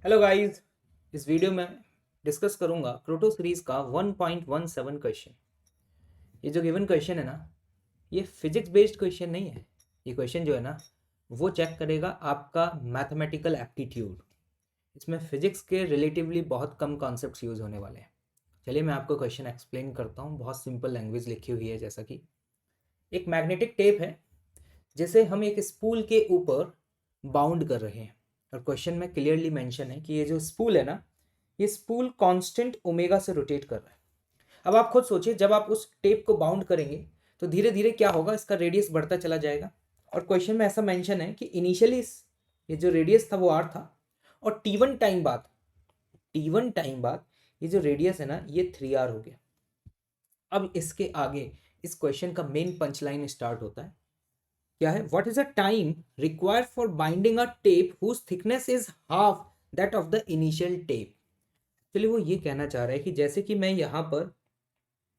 Hello guys, इस video में discuss करूंगा क्रोटो सीरीज का 1.17 क्वेश्चन। ये जो गिवन क्वेश्चन है ना, ये फिजिक्स बेस्ड क्वेश्चन नहीं है। ये क्वेश्चन जो है ना, वो चेक करेगा आपका मैथमेटिकल एप्टीट्यूड। इसमें फिजिक्स के रिलेटिवली बहुत कम कॉन्सेप्ट्स यूज होने वाले हैं। चलिए मैं आपको क्वेश्चन एक्सप्लेन करता हूँ। बहुत सिंपल लैंग्वेज लिखी हुई है, जैसा कि एक मैग्नेटिक टेप है जिसे हम एक स्पूल के ऊपर बाउंड कर रहे हैं। और क्वेश्चन में क्लियरली मेंशन है कि ये जो स्पूल है ना, ये स्पूल कांस्टेंट ओमेगा से रोटेट कर रहा है। अब आप खुद सोचिए, जब आप उस टेप को बाउंड करेंगे तो धीरे धीरे क्या होगा, इसका रेडियस बढ़ता चला जाएगा। और क्वेश्चन में ऐसा मेंशन है कि इनिशियली ये जो रेडियस था वो आर था, और टी वन टाइम बाद ये जो रेडियस है ना, ये 3r हो गया। अब इसके आगे इस क्वेश्चन का मेन पंच लाइन स्टार्ट होता है। क्या है? What is a time required for binding a tape whose thickness is half that of the initial tape. चलिए, वो ये कहना चाह रहा है कि जैसे कि मैं यहाँ पर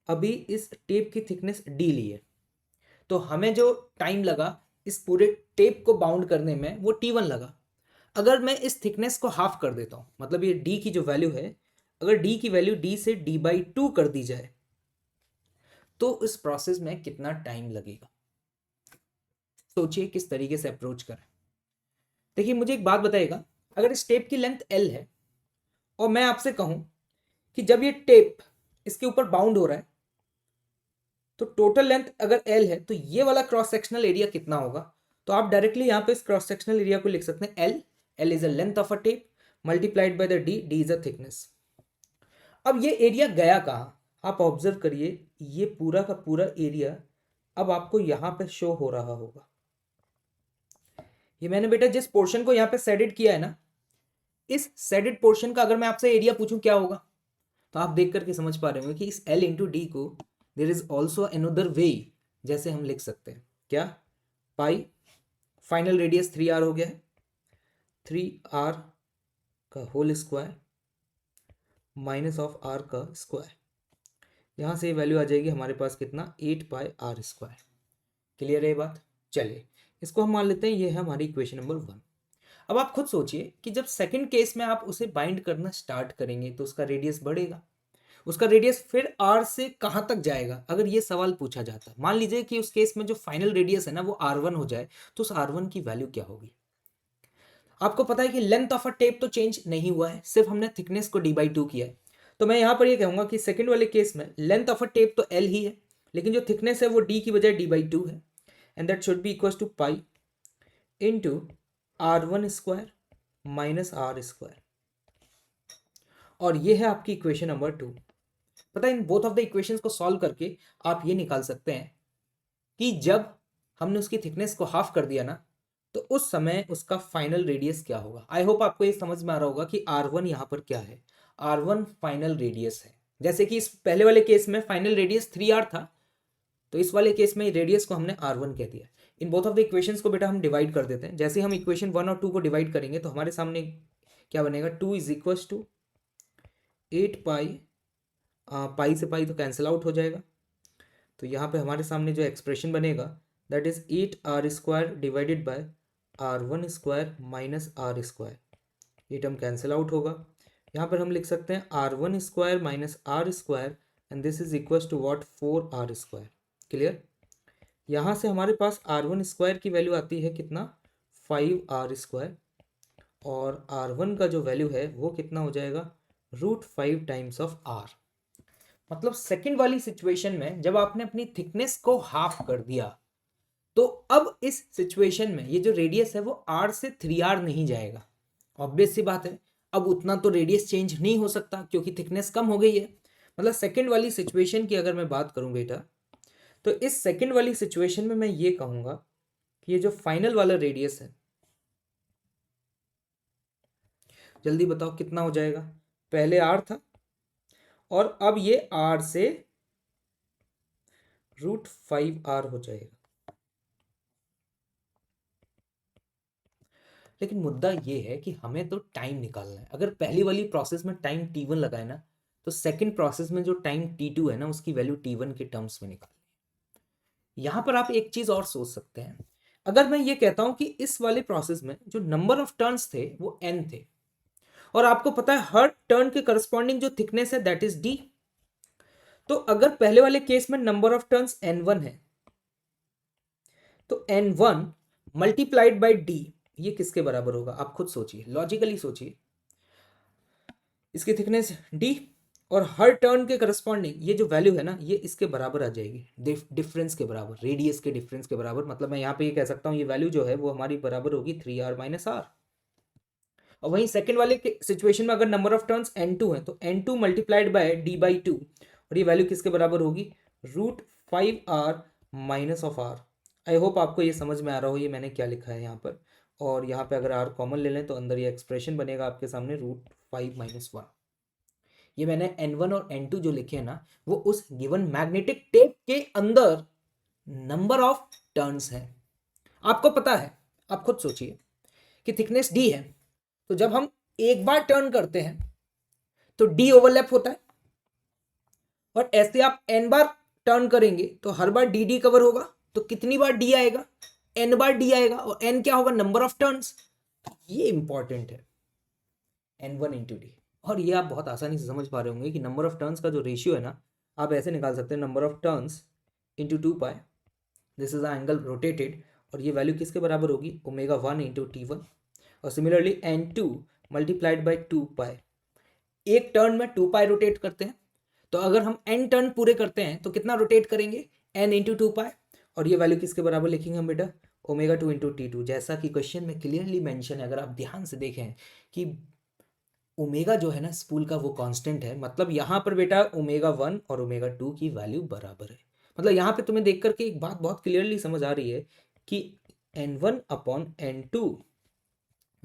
अभी इस टेप की थिकनेस डी ली है, तो हमें जो टाइम लगा इस पूरे टेप को बाउंड करने में वो T1 लगा। अगर मैं इस थिकनेस को हाफ कर देता हूँ, मतलब ये डी की जो वैल्यू है, अगर डी की वैल्यू डी से d/2 कर दी जाए, तो इस प्रोसेस में कितना टाइम लगेगा। सोचिए किस तरीके से अप्रोच करें। देखिए, मुझे एक बात बताइएगा, अगर इस टेप की लेंथ L है और मैं आपसे कहूं कि जब ये टेप इसके ऊपर बाउंड हो रहा है, तो टोटल लेंथ अगर L है तो ये वाला क्रॉस सेक्शनल एरिया कितना होगा। तो आप डायरेक्टली यहाँ पे इस क्रॉस सेक्शनल एरिया को लिख सकते हैं L is a length of a tape multiplied by the D is a thickness. अब ये एरिया गया कहाँ, आप ऑब्जर्व करिए, ये पूरा का पूरा एरिया अब आपको यहाँ पे शो हो रहा होगा। ये मैंने बेटा जिस पोर्शन को यहाँ पे शेडेड किया है ना, इस शेडेड पोर्शन का अगर मैं आपसे एरिया पूछूं क्या होगा, तो आप देख करके समझ पा रहे होंगे कि इस L इंटू डी को there is also another way, जैसे हम लिख सकते हैं क्या, पाई, फाइनल रेडियस 3r हो गया है, 3r का whole square minus of r का स्क्वायर। यहाँ से वैल्यू आ जाएगी हमारे पास कितना, 8πr²। क्लियर है ये बात? चलिए, इसको हम मान लेते हैं ये है हमारी इक्वेशन नंबर 1। अब आप खुद सोचिए कि जब सेकंड केस में आप उसे बाइंड करना स्टार्ट करेंगे तो उसका रेडियस बढ़ेगा। उसका रेडियस फिर r से कहाँ तक जाएगा, अगर ये सवाल पूछा जाता। मान लीजिए कि उस केस में जो फाइनल रेडियस है ना वो r1 हो जाए, तो उस r1 की वैल्यू क्या होगी। आपको पता है कि लेंथ ऑफ अ टेप तो चेंज नहीं हुआ है, सिर्फ हमने थिकनेस को d/2 किया है। तो मैं यहां पर ये कहूंगा कि सेकंड वाले केस में लेंथ ऑफ अ टेप तो L ही है, लेकिन जो थिकनेस है वो d की बजाय d/2 है, and that should be equal to pi into r1² minus r²। और ये है आपकी इक्वेशन नंबर 2। पता है, in both of the equations को सॉल्व करके आप ये निकाल सकते हैं कि जब हमने उसकी थिकनेस को हाफ कर दिया ना, तो उस समय उसका फाइनल रेडियस क्या होगा। आई होप आपको ये समझ में आ रहा होगा कि R1 यहाँ पर क्या है। R1 फाइनल रेडियस है। जैसे कि इस पहले वाले केस में फाइनल रेडियस 3r था, तो इस वाले केस में रेडियस को हमने R1 कह दिया। In both of the equations को बेटा हम डिवाइड कर देते हैं। जैसे हम इक्वेशन 1 और 2 को डिवाइड करेंगे तो हमारे सामने क्या बनेगा, 2 इज इक्वल टू 8π, पाई से पाई तो कैंसिल आउट हो जाएगा। तो यहाँ पे हमारे सामने जो एक्सप्रेशन बनेगा that is 8r² divided by r1² minus r²। ये टर्म कैंसिल आउट होगा। यहाँ पर हम लिख सकते हैं r1² minus r² and this is equal to what, 4r²। Clear? यहाँ से हमारे पास r1² की वैल्यू आती है कितना, 5r², और r1 का जो वैल्यू है वो कितना हो जाएगा, √5 टाइम्स ऑफ r। मतलब सेकंड वाली सिचुएशन में जब आपने अपनी थिकनेस को हाफ कर दिया, तो अब इस सिचुएशन में ये जो रेडियस है वो r से 3r नहीं जाएगा। ऑब्वियस सी बात है, अब उतना तो रेडियस चेंज नहीं हो सकता क्योंकि थिकनेस कम हो गई है। मतलब सेकंड वाली सिचुएशन की अगर मैं बात करूं बेटा, तो इस सेकंड वाली सिचुएशन में मैं ये कहूंगा कि ये जो फाइनल वाला रेडियस है, जल्दी बताओ कितना हो जाएगा। पहले r था और अब ये r से √5r हो जाएगा। लेकिन मुद्दा ये है कि हमें तो टाइम निकालना है। अगर पहली वाली प्रोसेस में टाइम T1 लगाए ना, तो सेकंड प्रोसेस में जो टाइम T2 है ना, उसकी वैल्यू T1 के टर्म्स में निकालनी है। यहां पर आप एक चीज और सोच सकते हैं। अगर मैं ये कहता हूं कि इस वाले प्रोसेस में जो नंबर ऑफ टर्न्स थे वो n थे, और आपको पता है हर टर्न के करस्पॉन्डिंग जो थिकनेस है दैट इज डी। तो अगर पहले वाले केस में नंबर ऑफ टर्न्स n1 है तो n1 मल्टीप्लाइड बाय डी ये किसके बराबर होगा? आप खुद सोचिए, लॉजिकली सोचिए। इसकी थिकनेस डी और हर टर्न के करस्पॉन्डिंग ये जो वैल्यू है ना ये इसके बराबर आ जाएगी, डिफरेंस के बराबर, रेडियस के डिफरेंस के बराबर। मतलब मैं यहाँ पे ये कह सकता हूँ ये वैल्यू जो है वो हमारी बराबर होगी 3r - r। और वहीं सेकंड वाले सिचुएशन में अगर नंबर ऑफ टर्न्स n2 है तो n2 मल्टीप्लाइड बाय d/2 और ये वैल्यू किसके बराबर होगी? √5r - r। आई होप आपको ये समझ में आ रहा हो ये मैंने क्या लिखा है यहाँ पर। और यहाँ पे अगर r कॉमन ले लें तो अंदर ये एक्सप्रेशन बनेगा आपके सामने √5 - 1। ये मैंने n1 और n2 जो लिखे हैं ना वो उस गिवन मैग्नेटिक टेप के अंदर नंबर ऑफ टर्न्स हैं। आपको पता है, आप खुद सोचिए कि थिकनेस d है तो जब हम एक बार टर्न करते हैं तो d ओवरलैप होता है और ऐसे आप n बार टर्न करेंगे तो हर बार dd कवर होगा। तो कितनी बार d आएगा? n बार d आएगा और n क्या होगा? Number of turns. ये इंपॉर्टेंट है n1 × d। और ये आप बहुत आसानी से समझ पा रहे होंगे कि नंबर ऑफ टर्न्स का जो रेशियो है ना आप ऐसे निकाल सकते हैं, number of turns × 2π, this is angle rotated, और ये वैल्यू किसके बराबर होगी? ω1 × t1। और सिमिलरली n2 मल्टीप्लाइड बाय 2π, एक टर्न में 2π रोटेट करते हैं तो अगर हम n टर्न पूरे करते हैं तो कितना रोटेट करेंगे? n × 2π। और ये वैल्यू किसके बराबर लिखेंगे हम बेटा? ω2 × t2। जैसा कि क्वेश्चन में क्लियरली मेंशन है, अगर आप ध्यान से देखें कि ओमेगा जो है ना स्पूल का वो कांस्टेंट है, मतलब यहाँ पर बेटा ω1 और ω2 की वैल्यू बराबर है। मतलब यहाँ पे तुम्हें देख करके एक बात बहुत क्लियरली समझ आ रही है कि n1/n2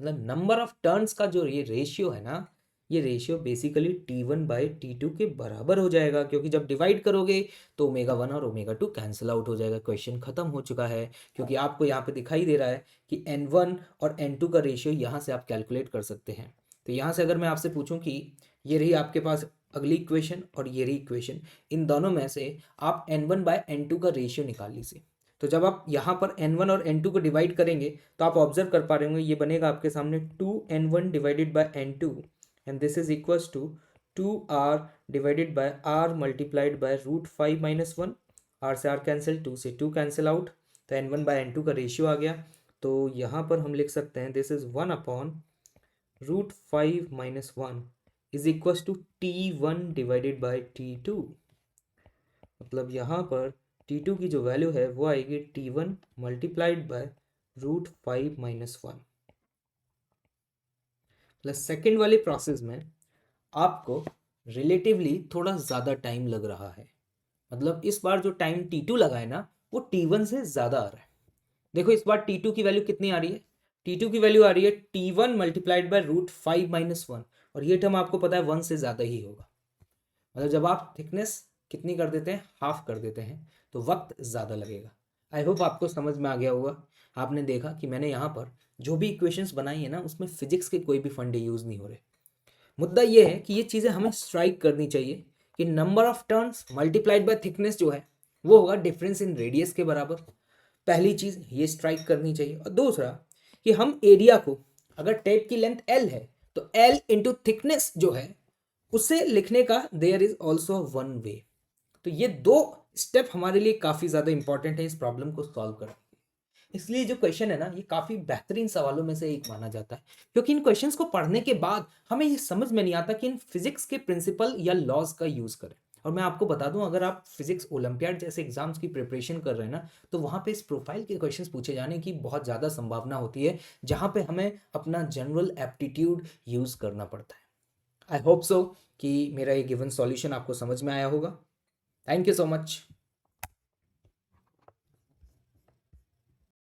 मतलब नंबर ऑफ टर्न्स का जो ये रेशियो है ना ये रेशियो बेसिकली t1/t2 के बराबर हो जाएगा, क्योंकि जब डिवाइड करोगे तो ω1 और ω2 कैंसिल आउट हो जाएगा। क्वेश्चन खत्म हो चुका है, क्योंकि आपको यहाँ पे दिखाई दे रहा है कि n1 और n2 का रेशियो यहाँ से आप कैलकुलेट कर सकते हैं। तो यहाँ से अगर मैं आपसे पूछूं कि ये रही आपके पास अगली इक्वेशन और ये रही इक्वेशन, इन दोनों में से आप n1/n2 का रेशियो निकाल लीजिए। तो जब आप यहाँ पर n1 और n2 को डिवाइड करेंगे तो आप ऑब्जर्व कर पा रहे होंगे ये बनेगा आपके सामने 2n1 divided by n2 and this is equals to 2r divided by r multiplied by √5 - 1। r से r कैंसिल, 2 से 2 कैंसिल आउट, तो n1/n2 का रेशियो आ गया। तो यहाँ पर हम लिख सकते हैं this is 1/√5 - 1 is equals to t1 divided by t2। मतलब यहाँ पर t2 की जो वैल्यू है वो आएगी t1 multiplied by √5 - 1। Plus second वाले प्रोसेस में आपको रिलेटिवली थोड़ा ज़्यादा टाइम लग रहा है, मतलब इस बार जो टाइम t2 लगा है ना वो t1 से ज़्यादा आ रहा है। देखो इस बार t2 की वैल्यू कितनी आ रही है? t2 की वैल्यू आ रही है t1 मल्टीप्लाइड बाय √5 - 1, और ये टर्म आपको पता है 1 से ज़्यादा ही होगा। मतलब जब आप थिकनेस कितनी कर देते हैं, हाफ कर देते हैं, तो वक्त ज़्यादा लगेगा। आई होप आपको समझ में आ गया होगा। आपने देखा कि मैंने यहाँ पर जो भी इक्वेशंस बनाई है ना उसमें फिजिक्स के कोई भी फंडे यूज़ नहीं हो रहे। मुद्दा ये है कि ये चीज़ें हमें स्ट्राइक करनी चाहिए कि number of turns multiplied by thickness जो है वो होगा डिफरेंस इन रेडियस के बराबर। पहली चीज़ ये स्ट्राइक करनी चाहिए। और दूसरा कि हम एरिया को, अगर टेप की लेंथ L है तो L इंटू थिकनेस जो है उसे लिखने का there is also one way. तो ये दो स्टेप हमारे लिए काफ़ी ज़्यादा इंपॉर्टेंट है इस प्रॉब्लम को सॉल्व करने के लिए। इसलिए जो क्वेश्चन है ना ये काफ़ी बेहतरीन सवालों में से एक माना जाता है, क्योंकि इन क्वेश्चंस को पढ़ने के बाद हमें ये समझ में नहीं आता कि इन फिजिक्स के प्रिंसिपल या लॉज का यूज़ करें। और मैं आपको बता दूं, अगर आप फिजिक्स ओलंपियाड जैसे एग्जाम्स की प्रिपरेशन कर रहे हैं ना तो वहाँ पे इस प्रोफाइल के क्वेश्चंस पूछे जाने की बहुत ज़्यादा संभावना होती है, जहाँ पे हमें अपना जनरल एप्टीट्यूड यूज़ करना पड़ता है। आई होप सो कि मेरा ये गिवन सॉल्यूशन आपको समझ में आया होगा। Thank you so much.